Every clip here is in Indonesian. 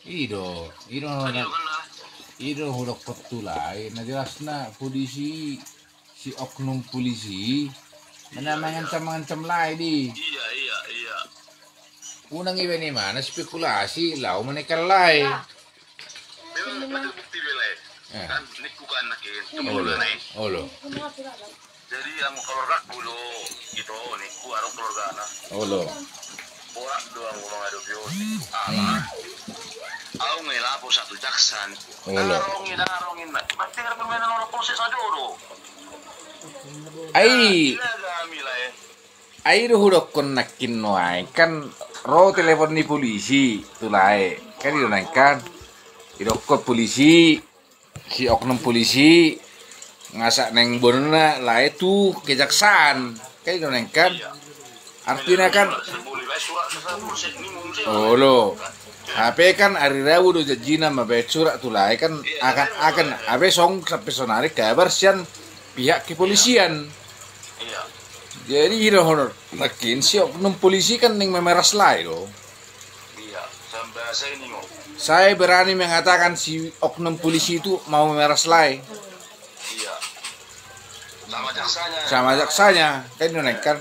Ido Kan na itu kan ido huruf petulai. Nah jelas na polisi si oknum polisi mana mengancam-ngancam lai di. iya iya iya. Unang iba ni mana spekulasi lau menekan lai. Memang ada bukti bela Eh, kan niku kan nakin cuma olo, nih. olo, Jadi yang keluarga dulu gitu niku aro keluarga anak. olo. Borak doang ngomong ada biosi. Alah. Aku ngelapo satu jaksan. Olo. Darongin. Berarti kan permainan orang proses aja dulu. Ai, Gila kami lah ya. ai do huruf kon nakin noai kan ro telepon ni polisi tulai. Kan ido naikkan. Ido kod polisi si oknum polisi ngasak neng bonona lah itu kejaksaan kan itu neng kan artinya kan Boleh baik surat sesat proses ini mungkin. oh lo HP kan hari Rabu do janjina mabe surat tuh lah kan akan abe song sampai sonari kabar sian pihak kepolisian Iya. jadi hiro honor lakin si oknum polisi kan neng memeras lah lo Iya. Sampai saya ini mau. saya berani mengatakan si oknum polisi itu mau memeras lah Iya. Sama jaksanya. sama jaksanya kan itu neng kan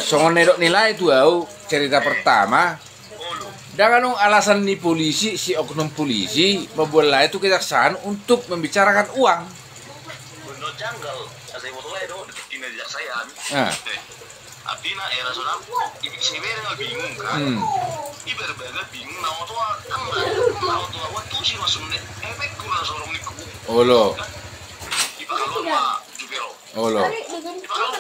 songon nedok nilai itu au cerita pertama Olu. dengan alasan di polisi si oknum polisi membuat itu kejaksaan untuk membicarakan uang. Benar janggal. Saya mau mulai dong. Ini jaksa Nah, Artinya era sudah ibu sini nggak bingung kan? Ibu berbagai bingung. Nah waktu kan waktu waktu sih masuk nih. Efek kurang seorang niku. olo, Ibu kalau mah jupiro. olo. Ibu kalau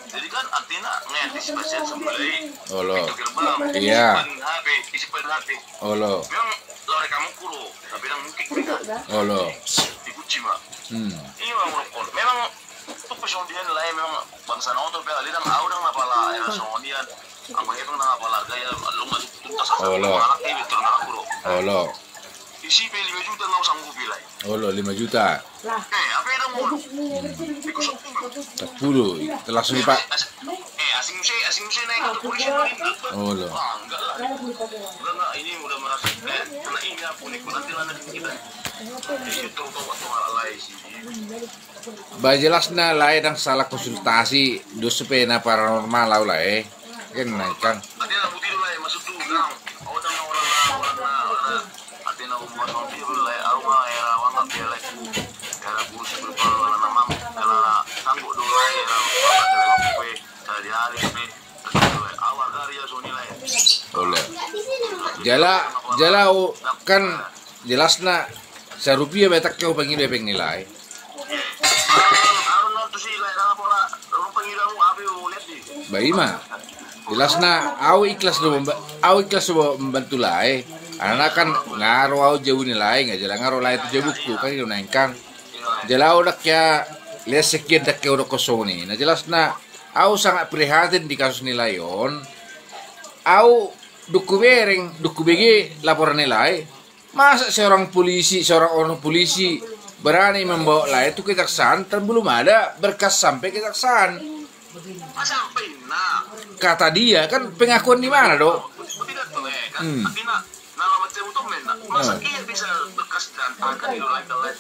jadi kan artinya ngantisipasi sembelih. Olo. Pintu gerbang. Iya. Isi pen HP. Olo, Memang lari kamu kuro, tapi yang mungkin olo. dikunci mah. Hmm. Ini memang memang itu pesondian lah memang bangsa nonton pe ali dan au dan apa lah ya pesondian. Aku itu nang apa lah gaya lu masih tuntas asal Olo. anak ini betul nang kuro. Olo, Isi pe 5 juta nggak sanggup bilai. olo 5 juta. Apa itu mulu? Ikut 10. 10 langsung pak. Asing musik naik ke polisi pemerintah. Olo. Enggak lah. Udah ini udah merasa karena ini aku nih nanti lana kita. Itu tuh waktu alay sih. Bajelasna lain yang salah konsultasi dos pena paranormal lau lah kan naikkan. Ati na buti lah masuk tuh nang. Orang orang ati na umur nanti lah au mah era wangak dia lagi. Era kursi berpala nama era tangguh dulu era kue dari hari ini awal dari ya soni lah. Olo. Jala kan jelasna serupiah betak kau pengen nilai. Aron tuh sih lah apa lah. Lu pengira lu apa lihat di. Bayi mah jelasna au ikhlas do membantu lai anak kan ngaro au jauh nilai nggak jalan ngaro lai itu jauh buku kan itu naikkan jalau dak ya lihat sekian dak ya udah kosong nih nah jelasna au sangat prihatin di kasus nilai on au duku begi laporan nilai masa seorang orang polisi berani membawa lai itu kejaksaan dan belum ada berkas sampai kejaksaan. Masa sampai nah. Kata dia kan pengakuan di mana dok? Tidak boleh kan. Tapi nak nama macam itu mana? Masa iya bisa bekas dan akan dilolak-lolak.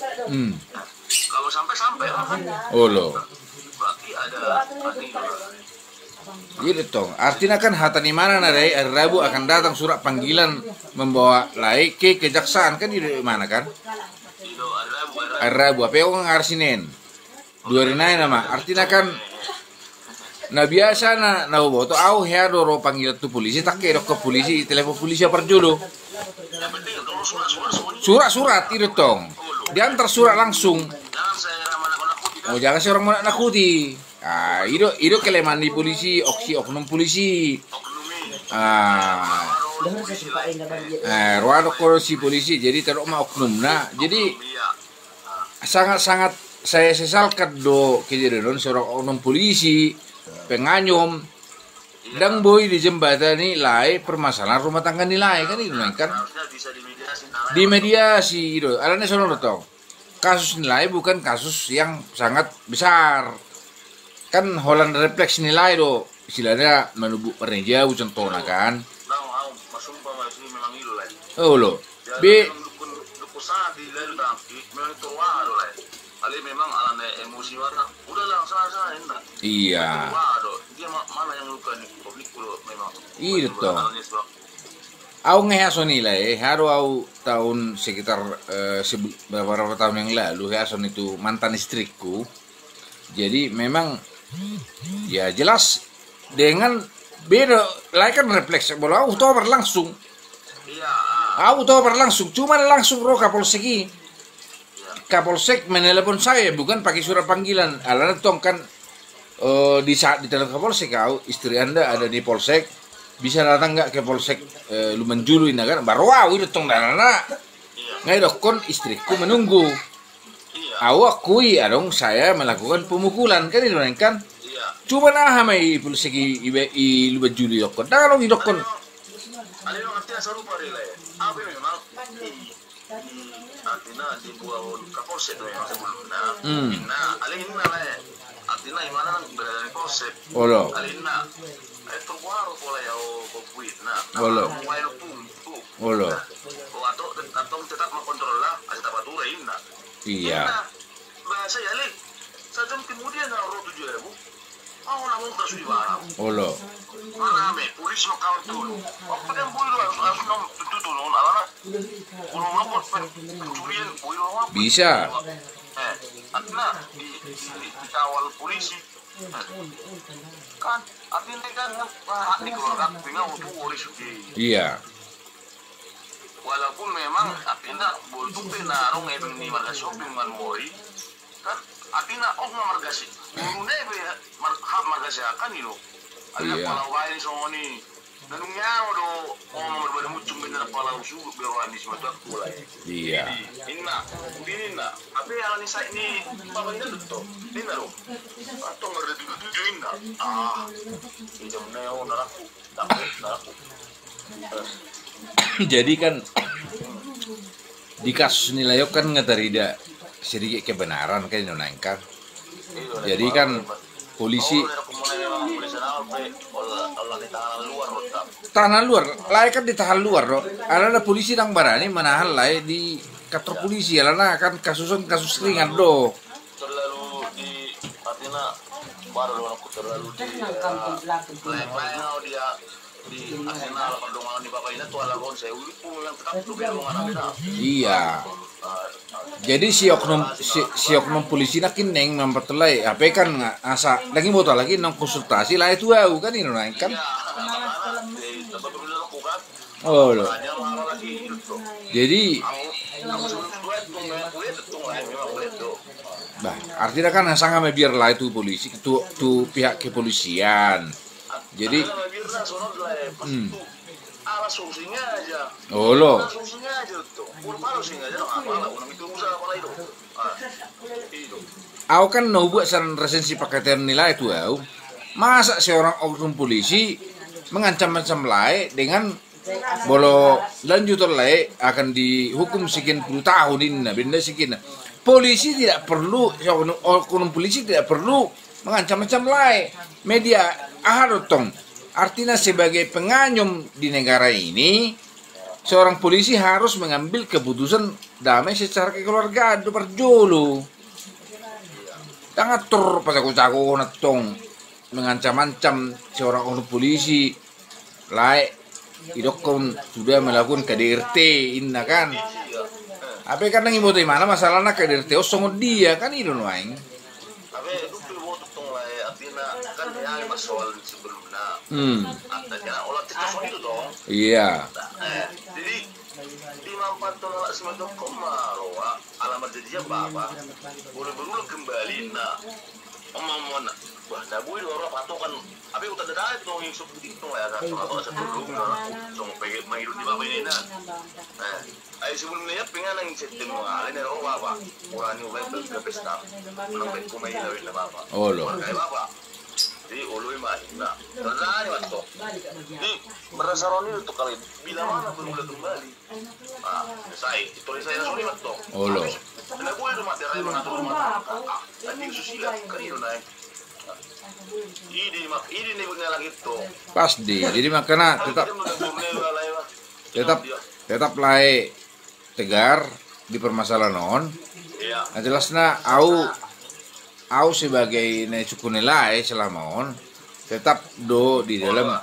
Kalau sampai lah kan. Oh lo. Berarti ada Gitu tong. Artinya kan hata di mana hari Rabu akan datang surat panggilan membawa lai ke kejaksaan kan di mana kan? itu Hari Rabu apa yang hari Senin? 2 hari nama. Artinya kan nah biasa na boto au hea doro panggil tu polisi tak ke ke polisi telepon polisi apa julu yang penting kalau surat itu tong diantar surat langsung jangan saya ramah-ramah oh jangan si orang mau nakuti ah itu kelemahan di polisi oknum polisi ruang korupsi polisi jadi teruk mah oknum nah jadi sangat saya sesalkan do kejadian seorang oknum polisi penganyum dan boy di jembatan ini lai permasalahan rumah tangga nilai kan itu kan di mediasi itu alanya sono tong kasus nilai bukan kasus yang sangat besar kan Holland refleks nilai do istilahnya menubuk perneja contohnya kan Oh lo. Dia Be dukun sabi lalu tapi memang itu waduh lah. Ali memang alane emosi warna. Udah lah sana enak. iya. Waduh, dia mana yang luka nih publik lo memang. Iya toh. Aku ngehaso nilai, haru aku tahun sekitar beberapa tahun yang lalu Hason itu mantan istriku. Jadi memang ya jelas dengan beda, lain kan refleks. Kalau aku tahu berlangsung, Iya. aku tahu berlangsung, cuma langsung roh Kapolsek ini. Kapolsek menelepon saya bukan pakai surat panggilan. Alana tong kan di saat di telepon Kapolsek kau istri Anda ada di Polsek, bisa datang nggak ke Polsek Lumenjulu ini kan? Baru wow itu tong dana. Ngai dokon istriku menunggu. Aku akui adong saya melakukan pemukulan kan itu kan? Iya. Cuma nah mai Polsek i Lumenjulu dokon. Dah kalau dokon. Ali memang tidak serupa rile. Abi memang artinya di buah kapolsek tu memang sebelumnya. Nah, ali ini lah. Artinya gimana berada di polsek. Olo. Ali na. Itu baru pola ya kopuit. Nah, Olo. mulai pun. Olo. Atau tetap mengkontrol lah. Asal tak patur inna. Iya. Bahasa ya li. Sejam kemudian orang 7.000. Aku namun tak sudah barang. Olo. Mana ame polisi mau kawal dulu. Apa kan boleh harus nom tutu non alana. Kalau lapor pencurian boleh apa? Bisa. Artinya dikawal polisi. Kan artinya kan hak di keluarga tinggal untuk polisi. Iya. Walaupun memang artinya boleh tuh penarung ebeng ni marga shopping man mori. Kan artinya marga sih. Urune be hak marga sih akan itu. Ada kalau wae ni semua ni. Nanungnya do berbeda muncul benar pala usul berwani semua tu lah. Iya. Inna, inna. Apa yang ni saya ni apa ini tu? Inna lo. Atau mereka tu inna. Ini jamnya orang naraku, naraku. Jadi kan di kasus nilai kan nggak terida sedikit kebenaran kan nonangkan. Jadi kan polisi tahanan luar, lain kan ditahan luar loh. Ada polisi yang berani menahan lain di kantor polisi, karena kan kasus ringan doh. Terlalu di artinya baru aku terlalu di dia di artinya perdomaan di bapak ini tuh ala gon saya yang tetap tuh iya. Jadi si oknum polisi nak neng mempertelai apa kan asa lagi botol lagi nong konsultasi lah itu kan ini kan. Oh loh. Jadi bah, artinya kan sangat biar lah itu polisi itu pihak kepolisian. Jadi solusinya aja. Oh loh. Solusinya aja tuh. Solusinya aja apa itu usaha apa itu. Aku kan mau buat resensi pakaian nilai itu aku. Masa seorang oknum polisi mengancam-ancam lain dengan bolo lanjut lain akan dihukum sekian puluh tahun ini, benda sekian. Polisi tidak perlu, oknum polisi tidak perlu mengancam-ancam lain. Media harutong. Artinya sebagai penganyum di negara ini, seorang polisi harus mengambil keputusan damai secara kekeluargaan itu perjolo. Tangatur pas aku natong mengancam-ancam seorang oknum polisi, laik idokon sudah melakukan KDRT inna kan. Apa karena ibu tu mana masalahnya KDRT osong dia kan itu noaing. Apa itu pilih tong lah artinya kan yang masalah sebelumnya. Artinya olah telepon itu dong. Iya. Jadi di mampat tolak semacam komaroa alamat jadinya apa? Boleh berulang kembali nak. Omong wah dabu itu orang patokan. Apa udah ada itu yang seperti itu lah kan. Kalau sebelum song pengen main di bawah ini nak. Ay sebelumnya pengen nang setting mo alin na apa? Orang ni ubai berpesta. Nang pengen kumain lawin na bapa. Oh lo. Kaya bapa. Di uluy mahina. Terang ni wato. Di merasaron itu kali bila mana berulang kembali. Saya tulis saya suri wato. Oh lo. Na boleh rumah tirai mengatur rumah. Tadi susila kanino na. Ini nih punya lagi tuh. Pas di. Jadi makanya tetap tetap lae tegar di permasalahan non. Iya. Nah jelasnya au sebagai suku nilai selama on tetap di dalam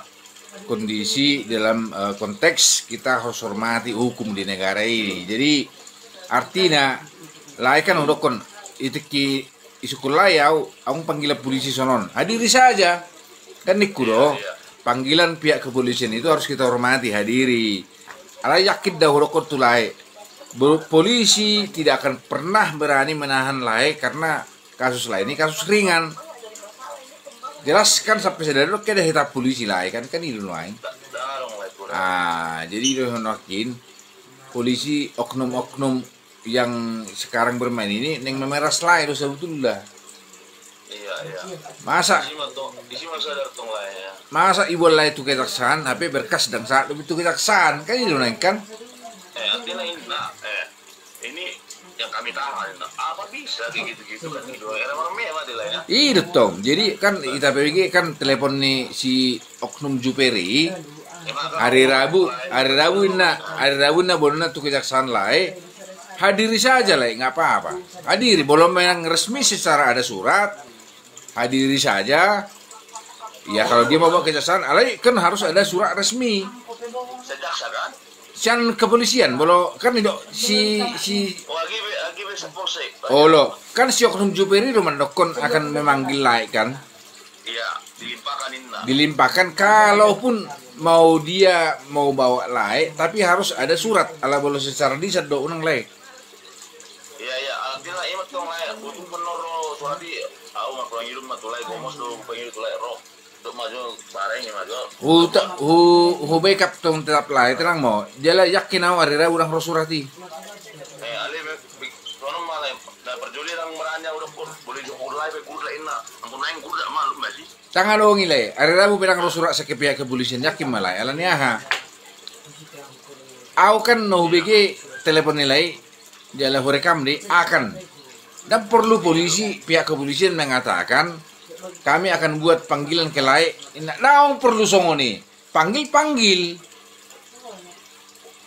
kondisi dalam konteks kita harus hormati hukum di negara ini. Jadi artinya lai kan udah kon itu ki isukul lai au panggil polisi sonon hadiri saja kan nikudo panggilan pihak kepolisian itu harus kita hormati hadiri. Ala yakin dah udah kon tulai polisi tidak akan pernah berani menahan lai karena kasus lain ini kasus ringan. Jelaskan sampai sadar oke dah kita polisi lah kan itu lain. Jadi itu yakin polisi oknum-oknum yang sekarang bermain ini neng memeras lah itu sebetulnya. Iya. Masa ibu lah itu kejaksaan, HP berkas dan saat itu kejaksaan kan itu naik kan? Artinya ini yang kami tahan, apa bisa kayak gitu kan itu era orang mewah lah ya. Iya Tom, jadi kan kita pergi kan telepon nih si oknum Juperi hari Rabu na boleh tuh kejaksaan lah hadiri saja lah nggak apa-apa hadiri belum yang resmi secara ada surat hadiri saja ya kalau dia mau bawa kejaksaan alai kan harus ada surat resmi Sejaksa kan? Sian kepolisian, bolo kan itu si Oh, lo kan si oknum Juperi rumah dokon akan memanggil laik kan? Iya, dilimpahkan kalaupun mau dia mau bawa laik tapi harus ada surat ala bolo secara disat do unang laik. Iya, artinya imat tong laik butuh penoro surat di aku mah kurang hidup mah tulai gomos do pengen tulai roh. Maju bareng maju. Backup tong tetap lah terang mau. Jala yakin aku hari Rabu urang rosurati. Ali sono malam da perjuli orang meranya udah boleh jokur lai be kurda inna. Ampun naing kurda malum masih. Tangan dong ile. Hari Rabu pedang rosurat sa pihak kepolisian yakin malai. Alani aha. Aku kan no BG telepon nilai jala rekam di akan. Dan perlu polisi pihak kepolisian mengatakan kami akan buat panggilan ke laik. Nah, perlu songoni. Panggil.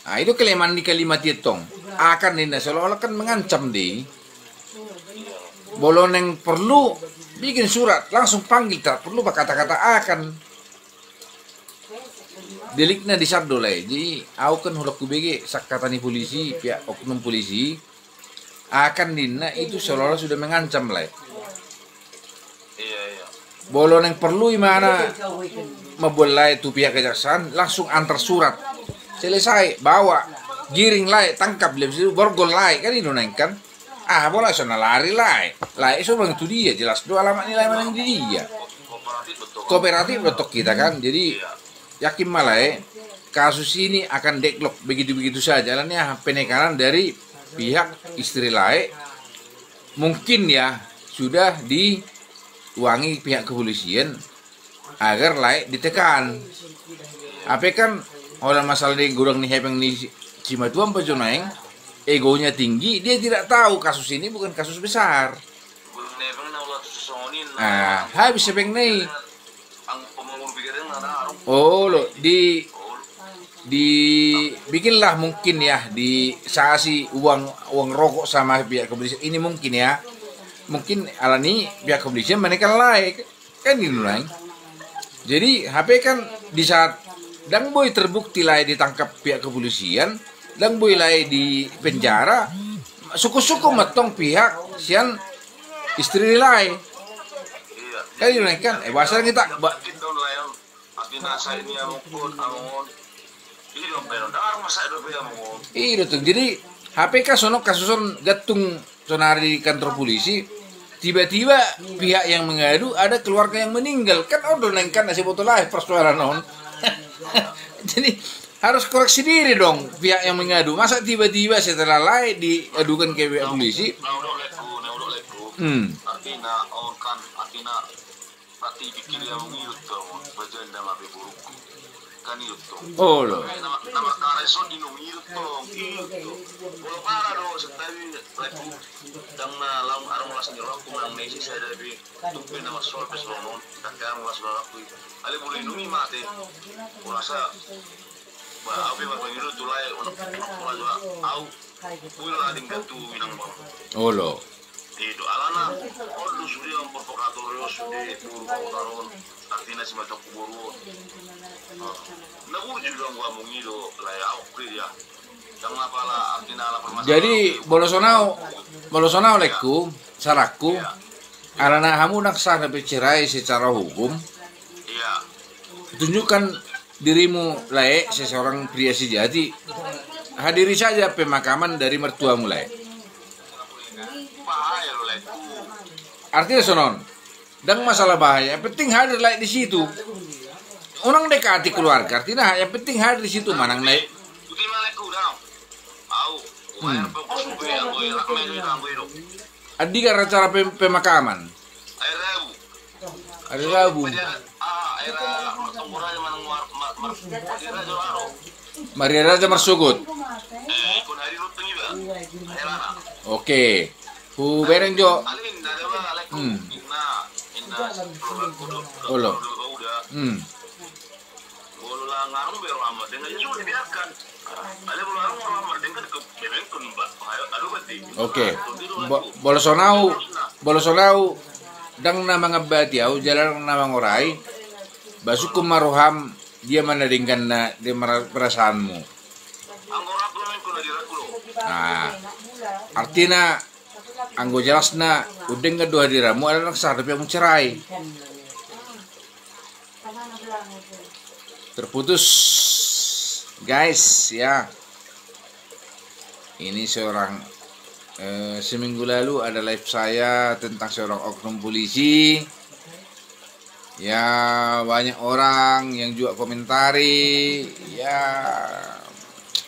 Nah, itu kelemahan di kalimat itu. Akan ini seolah-olah kan mengancam di. Bolon yang perlu bikin surat langsung panggil tak perlu kata-kata akan. Deliknya disabdo lah. Jadi, aku kan hulak kubege sakatani polisi, pihak oknum polisi akan dina itu seolah-olah sudah mengancam lah. Bolon yang perlu mana memboleh itu pihak kejaksaan langsung antar surat selesai bawa giring lai tangkap lebih situ borgol lai kan itu naik kan boleh sana lari lai itu bang itu dia jelas dua alamat nilai mana yang dia kooperatif betul kita kan jadi yakin malah kasus ini akan deadlock begitu saja jalannya penekanan dari pihak istri lai mungkin ya sudah uangi pihak kepolisian agar laik ditekan. Apa kan orang masalah di gudang nih hepeng nih cima tuan pejonaeng egonya tinggi dia tidak tahu kasus ini bukan kasus besar. Habis hepeng nih. Oh lo bikinlah mungkin ya di sasi uang rokok sama pihak kepolisian ini mungkin ya. Mungkin alani pihak kepolisian mereka like kan gitu lah. Jadi HP kan di saat Dang Boy terbukti lah ditangkap pihak kepolisian, Dang Boy lah di penjara, suku-suku matong pihak sian istri lah. Kan gitu kan? Bahasa kita Iya tuh. Jadi HP kan sono kasuson gatung sonari di kantor polisi. Tiba-tiba pihak yang mengadu ada keluarga yang meninggal kan nengkan nasi botol lah persoalan non. Jadi harus koreksi diri dong pihak yang mengadu masa tiba-tiba setelah lain diadukan ke pihak polisi. Oh lo. Nama kareson inumir tong gitu. Kalau para do setawi leku dang na laung arong las ni roku nang nesi saya dari tupi nama solpes lonon tak arong las aku. Ale boleh inumi mate. Kurasa Ba abi ba bangiru tulai untuk pula juga au. Kuil ading gatu inang bang. Oh lo. Itu alana ordu suri yang provokatorio suri turu karon artinya si macam kuburu. Nabur juga gua mengido lah ya au ya. Yang apalah artinya ala permasalahan. Jadi bolosonau lekku, sarakku. Arana kamu nak sah dapat cerai secara hukum. Iya. Tunjukkan dirimu layak seseorang pria sejati. Hadiri saja pemakaman dari mertua mulai. Bahaya lo lekku. Artinya sonon, dan masalah bahaya, yang penting hadir layak di situ. Orang dekati keluarga, artinya yang penting hadir di situ manang layak. Buti malekku dah. Au. Umayar pokok yang gue rakme itu yang gue itu. Adi karena cara pemakaman. Air Rabu. Hari Rabu. Air tempur aja manang Madira Jolaro. Maria Raja Marsugut. Ikut hari ruteng juga. Air anak. Oke. Hu bereng jo. Alin dari mana lekku? Inna kudu. Olo. Udah. Bolu lah ngarum beru amat. Dengan itu dibiarkan. Ale bolu ngarum amat dengan kebengkun mbak. Aduh berarti. Oke. Bolosonau dang na mga batiaw jalan na mga oray basukum maruham dia manadingkan na di perasaanmu. Anggora ko men ko na dira kulo. Nah, artinya anggo jelas na udeng kedua diramu adalah sadap yang cerai. Terputus guys ya. Ini seorang seminggu lalu ada live saya tentang seorang oknum polisi. Ya banyak orang yang juga komentari. Ya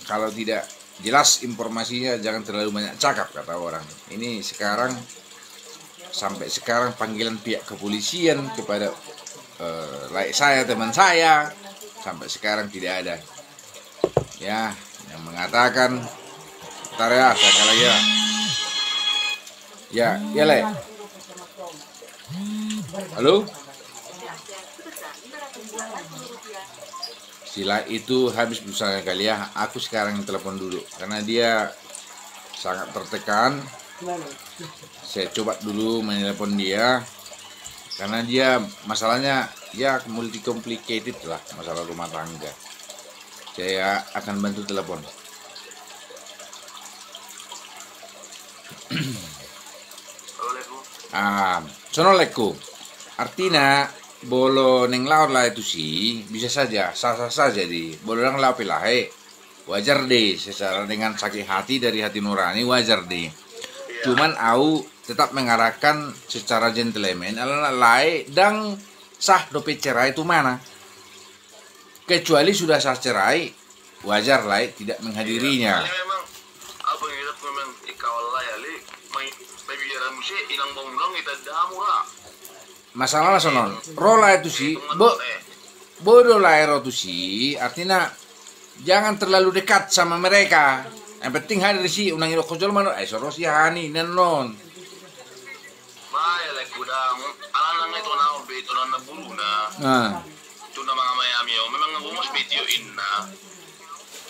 kalau tidak jelas informasinya jangan terlalu banyak cakap kata orang. Ini sekarang sampai sekarang panggilan pihak kepolisian kepada like saya teman saya sampai sekarang tidak ada. Ya yang mengatakan ntar ya saya kalah ya. Ya, ya Le. Halo? Sila itu habis berusaha kali ya. Aku sekarang telepon dulu karena dia sangat tertekan. Saya coba dulu menelepon dia karena dia masalahnya ya multi complicated lah, masalah rumah tangga. Saya akan bantu telepon. Sonolekku. Artinya bolo neng laut lah itu sih bisa saja sah-sah saja di bolo neng laut pilahe wajar deh secara dengan sakit hati dari hati nurani wajar deh. Cuman aku tetap mengarahkan secara gentleman ala lai dan sah dopet cerai itu mana? Kecuali sudah sah cerai wajar lah tidak menghadirinya. Memang apa yang kita memang ikawal lah ya li bicara musik inang bongdong kita damura. Masalah sonon rola itu sih bodoh lah itu sih artinya jangan terlalu dekat sama mereka. Yang penting hadir sih unang ilo kojol mana soros ya hani nenon. Bae lek kudang alang itu na obe itu na bulu na. Itu na mga mayami memang ngomong betio inna.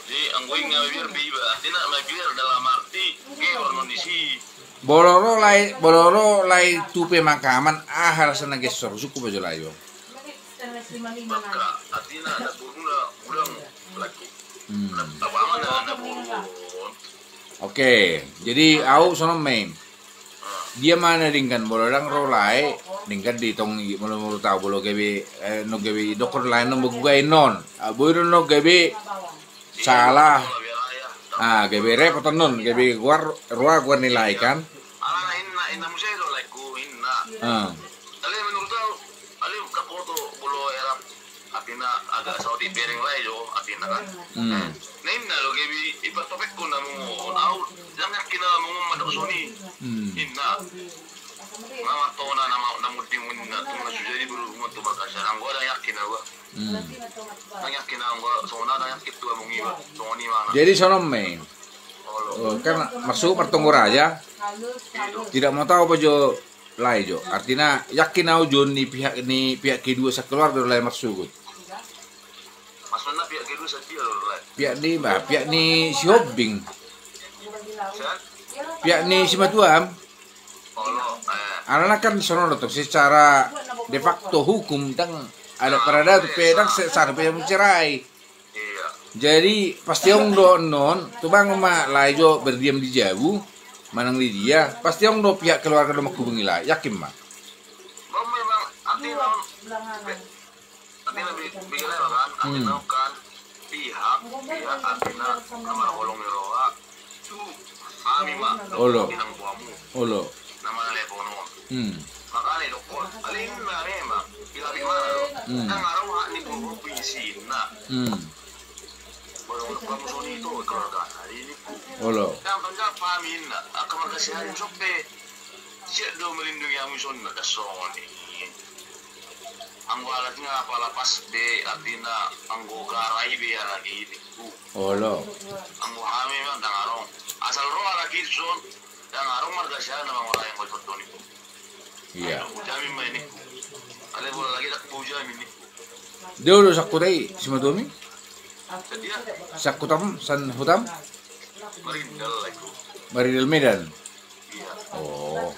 Jadi anggoing ngawir biba tidak mabir dalam arti ke kondisi boloro lai tu pemakaman ahal sana gesor suku bajo layo. Maka artinya ada buruna udang lagi. Apa mana ada burun. Oke, jadi au sono main. Dia mana dingkan bolorang rolai dingkan di tong mulu tahu bolo gebe no gebe dokter lain no bugai non. Boiro no gebe salah. Gebe repot non gebe gua nilai kan. Inna muselo like ku inna. Ale menurut aku, ale kapoto bolo era atina agak Saudi piring lah jo atina kan. Nah inna lo gebi ipat topek ko na mo au jangan kina mo madosoni. Inna. Mama to na na muting na tuma sujadi bulu mo to bakasar ang wala yakin ako. Yakin ako so na yakin tu mo ngiwa. So ni mana. Jadi sono main. Kan masuk pertunggu raja tidak mau tahu apa jo lai jo artinya yakin aku jo ni pihak kedua sekeluarga dari masuk maksudnya pihak kedua itu setia loh lah. pihak ni si Hobing, Set. pihak ni si Matuam. Oh lo, Anak kan sono tuh secara de facto hukum dan ada perada tu pedang secara mencerai. iya. Jadi pasti orang do non, tu bang mak laijo berdiam di jauh, manang di dia, pasti orang do pihak keluarga do maku bengila, yakin mak. Memang artinya bikin apa kan? Artinya kan pihak artinya nama kolong roa tu kami mak. Olo. Binang buamu. Olo. Nama telepono. Makanya dokter, alin na memang ilabi mana lo? Ang araw ha ni puro pisin na. Walau kamu soni itu keluarga hari ini. Olo. Yang tangkap pamin na akan magkasihan sope. Siya do melindungi kami son na kasoni. Ang walat nga palapas be atina ang gogaray be lagi ini. Olo. Ang wahami man dangarong. Asal ro lagi son dangarong magkasihan na mga orang yang kotor itu. Iya. Jamin main ini. Ada bola lagi tak puja ini. Dia udah sakutai si Matuami? Sedia Sakutam san hutam? merindal lagi. Maridel Medan. Iya. Oh.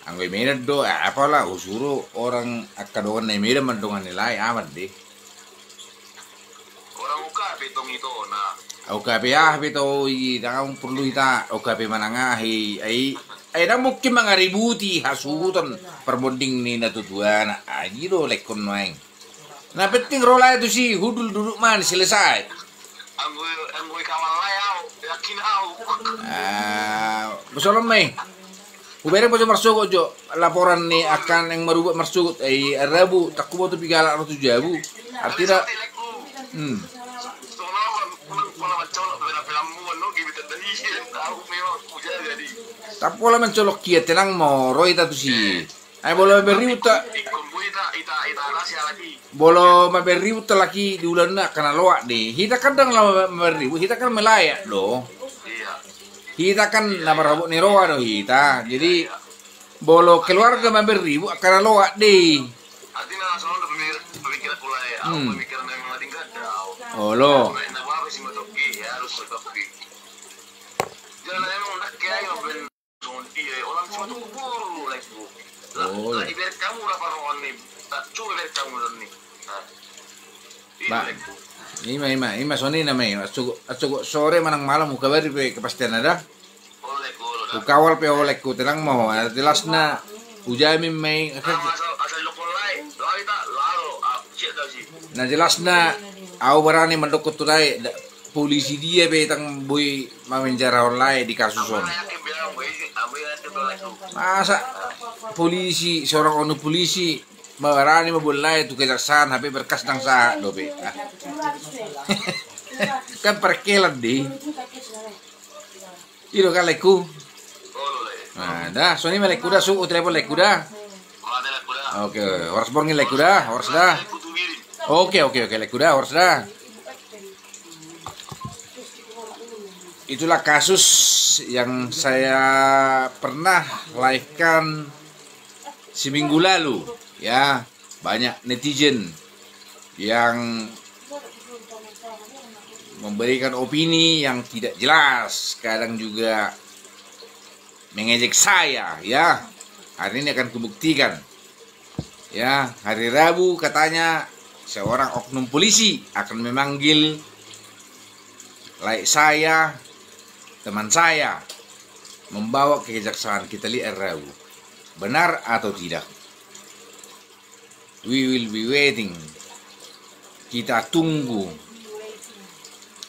Anggoy Medan do apalah usuru orang akadoan na Medan mandongan nilai amat deh. Orang muka betong itu nah. OKP bito idang perlu ita OKP manangahi ay na mungkin mga ributi hasutan perbonding ni natutuan aji do lekon maing. Na penting rola itu sih hudul duduk man selesai. Anggoy kawal layaw, yakin ako. Besolom may. Ubere po sa marsugot jo laporan ni akan yang merubah marsugot ay Rabu takbo to bigala ro to jabu. Artinya Tapola mencolok kia tenang moro ita tu si. Ay bolo berriu ta. Bolo berriu ta laki di ulan na kana loak de. Hita kadang la berriu, hita kan melayak do. Hita kan la marabuk ni roa do hita. Jadi bolo keluarga berriu kana loak de. Artinya langsung udah pemikiran pula ya, pemikiran yang nggak tinggal Oh lo. Harus seperti jalan emang nak kayak ben dia orang cuma tuh buru like bu. Lah ibarat kamu lah paruan nih, coba ibarat kamu nih. Ba, ima soni na may. Atsugo sore manang malam ukawari pe kepastian ada. Oleh Ukawal pe oleh ku tenang mo. Jelas na ujami may. asal lokal lain, doa kita lalu cek dah sih. Nah jelas na au berani mendukut tulai polisi dia be tang boy mawenjara online di kasus on. Masa polisi seorang onu polisi berani membulai itu kejaksaan HP berkas nang sah dobe. Kan perkelan deh. Iro kan leku. Nah, dah, soni melek kuda su telepon lek kuda. Oke, harus borngin lek kuda, harus dah. Oke, lek kuda harus dah. Itulah kasus yang saya pernah live-kan seminggu lalu ya. Banyak netizen yang memberikan opini yang tidak jelas, kadang juga mengejek saya ya. Hari ini akan kubuktikan ya. Hari Rabu katanya seorang oknum polisi akan memanggil saya, teman saya, membawa ke kejaksaan. Kita lihat Rabu, benar atau tidak. We will be waiting. Kita tunggu.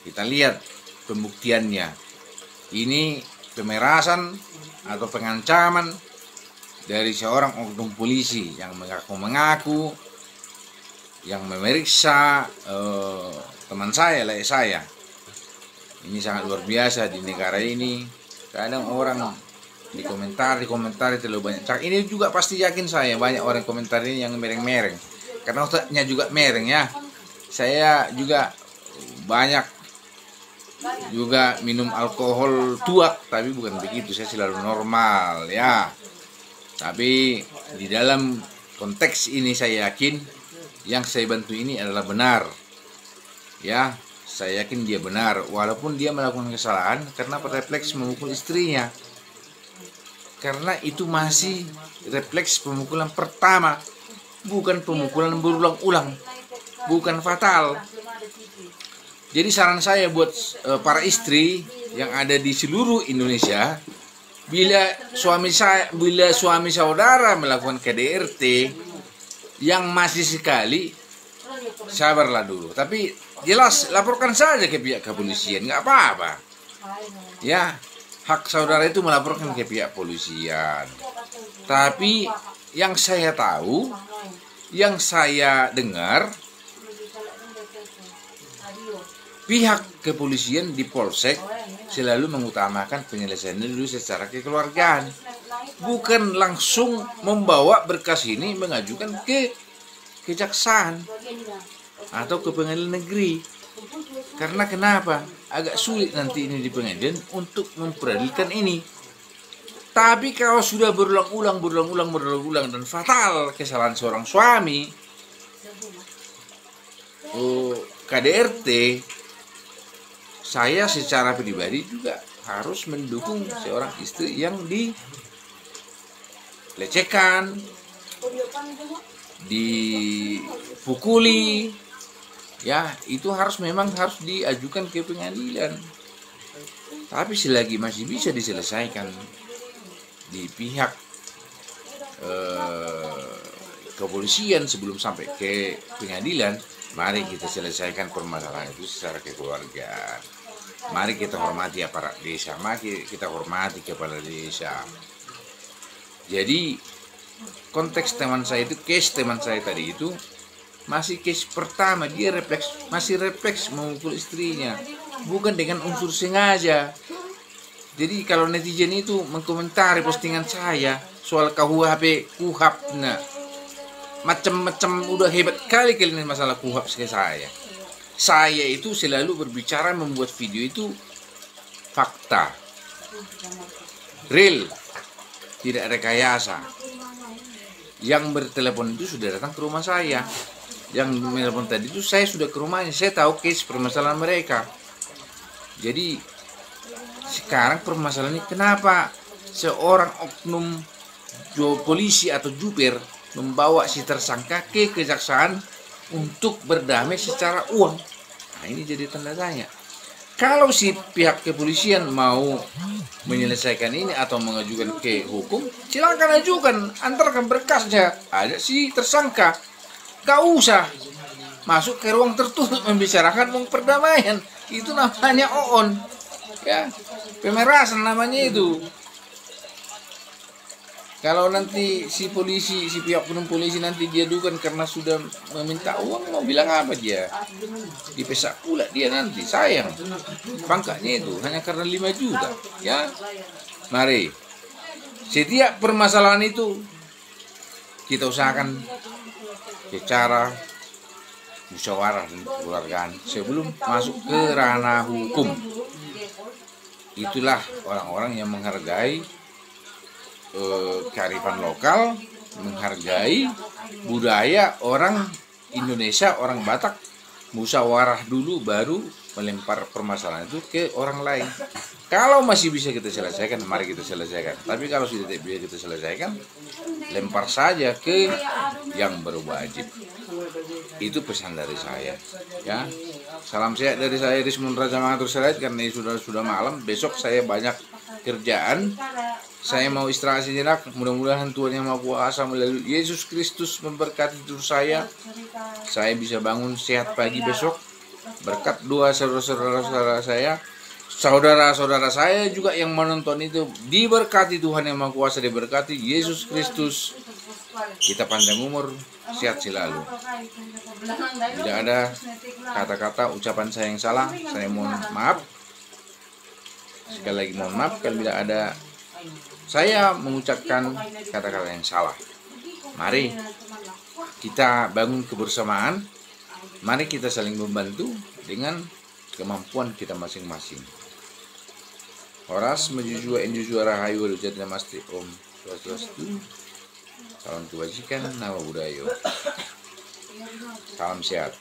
Kita lihat pembuktiannya. Ini pemerasan atau pengancaman dari seorang oknum polisi yang mengaku-mengaku yang memeriksa teman saya, saya. Ini sangat luar biasa di negara ini. Kadang orang di komentar terlalu banyak. Ini juga pasti yakin saya banyak orang komentar ini yang mereng-mereng. Karena otaknya juga mereng ya. Saya juga banyak juga minum alkohol tuak, tapi bukan begitu. Saya selalu normal ya. Tapi di dalam konteks ini saya yakin yang saya bantu ini adalah benar. Ya, saya yakin dia benar, walaupun dia melakukan kesalahan karena refleks memukul istrinya. Karena itu masih refleks pemukulan pertama, bukan pemukulan berulang-ulang, bukan fatal. Jadi saran saya buat para istri yang ada di seluruh Indonesia, bila suami saudara melakukan KDRT yang masih sekali, sabarlah dulu. Tapi jelas laporkan saja ke pihak kepolisian, nggak apa-apa. Ya, hak saudara itu melaporkan ke pihak polisian. Tapi yang saya tahu, yang saya dengar, pihak kepolisian di Polsek selalu mengutamakan penyelesaian dulu secara kekeluargaan, bukan langsung membawa berkas ini mengajukan ke kejaksaan atau ke pengadilan negeri. Karena kenapa? Agak sulit nanti ini di pengadilan untuk memperadilkan ini. Tapi kalau sudah berulang-ulang dan fatal kesalahan seorang suami, KDRT, saya secara pribadi juga harus mendukung seorang istri yang dilecehkan, dipukuli, ya itu memang harus diajukan ke pengadilan. Tapi selagi masih bisa diselesaikan di pihak kepolisian sebelum sampai ke pengadilan, mari kita selesaikan permasalahan itu secara kekeluargaan. Mari kita hormati aparat desa, mari kita hormati kepala desa. Jadi konteks teman saya itu, case teman saya tadi itu masih case pertama, dia masih refleks memukul istrinya, bukan dengan unsur sengaja. Jadi kalau netizen itu mengkomentari postingan saya soal KUHP, nah macam-macam udah hebat kali kalian masalah KUHP ke saya. Saya itu selalu berbicara membuat video itu fakta, real, tidak rekayasa. Yang bertelepon itu sudah datang ke rumah saya. Yang menelpon tadi itu saya sudah ke rumahnya, saya tahu case permasalahan mereka. Jadi sekarang permasalahan ini kenapa seorang oknum polisi atau jupir membawa si tersangka ke kejaksaan untuk berdamai secara uang. Nah ini jadi tanda tanya. Kalau si pihak kepolisian mau menyelesaikan ini atau mengajukan ke hukum, silakan ajukan, antarkan berkasnya, ada si tersangka. Gak usah masuk ke ruang tertutup membicarakan perdamaian. Itu namanya oon, ya, pemerasan namanya itu. Kalau nanti si pihak penunjuk polisi nanti dia dukan karena sudah meminta uang, mau bilang apa dia? Dipesak pula dia nanti, sayang. Pangkatnya itu hanya karena 5 juta, ya. Mari, setiap permasalahan itu kita usahakan secara musyawarah dan kekeluargaan sebelum masuk ke ranah hukum. Itulah orang-orang yang menghargai kearifan lokal, menghargai budaya orang Indonesia, orang Batak, musyawarah dulu baru melempar permasalahan itu ke orang lain. Kalau masih bisa kita selesaikan, mari kita selesaikan. Tapi kalau sudah tidak bisa kita selesaikan, lempar saja ke yang berwajib. Itu pesan dari saya, ya. Salam sehat dari saya, Rismon Raja Mangatur Sirait, karena sudah malam. Besok saya banyak kerjaan. Saya mau istirahat sejenak. Mudah-mudahan Tuhan Yang Maha Kuasa melalui Yesus Kristus memberkati hidup saya. Saya bisa bangun sehat pagi besok berkat doa saudara-saudara saya. Saudara-saudara saya juga yang menonton itu diberkati Tuhan Yang Maha Kuasa, diberkati Yesus Kristus. Kita panjang umur, sehat selalu. Tidak ada kata-kata ucapan saya yang salah, saya mohon maaf. Sekali lagi mohon maaf kalau tidak ada saya mengucapkan kata-kata yang salah. Mari kita bangun kebersamaan. Mari kita saling membantu dengan kemampuan kita masing-masing. Horas menjujua enjujua rahayu walujat namasti om. Swastiastu. Salam kebajikan, nama budaya. Salam sehat.